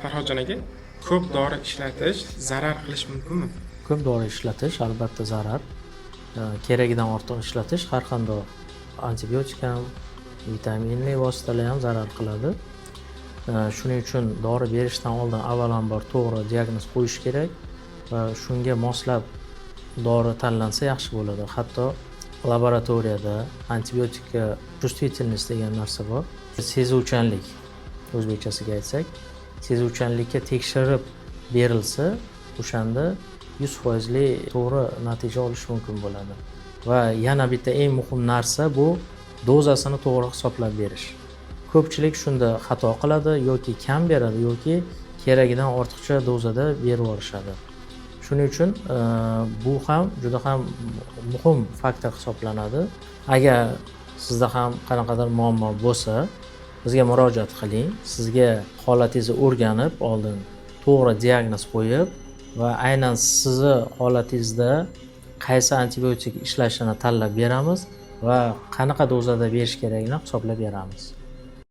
Farhodjon aka, ko'p dori ishlatish zarar qilish mumkinmi? Ko'p dori ishlatish albatta zarar. Keragidan ortiq ishlatish har qanday antibiotik ham, vitaminli vositalar ham zarar qiladi. Shuning uchun dori berishdan oldin avvalambor to'g'ri diagnoz qo'yish kerak va shunga moslab dori tanlansa yaxshi bo'ladi. Hatto laboratoriyada antibiotikka чувствительность degan narsa bor. Sezuvchanlik o'zbekchasiga aytsak, sezuvchanlikka tekshirib berilsa, o'shanda 100% to'g'ri natija olish mumkin bo'ladi. Va yana bitta eng muhim narsa bu dozasini to'g'ri hisoblab berish. Ko'pchilik shunda xato qiladi yoki kam beradi yoki keragidan ortiqcha dozada berib yuborishadi. Shuning uchun bu ham juda ham muhim faktor hisoblanadi. Agar sizda ham qanaqadir muammo bo'lsa, bizga murojaat qiling. Sizga holatingizni o'rganib, oldin to'g'ri diagnoz qo'yib va aynan sizni holatingizda qaysi antibiotik ishlashini tanlab beramiz va qanaqa dozada berish kerakligini hisoblab beramiz.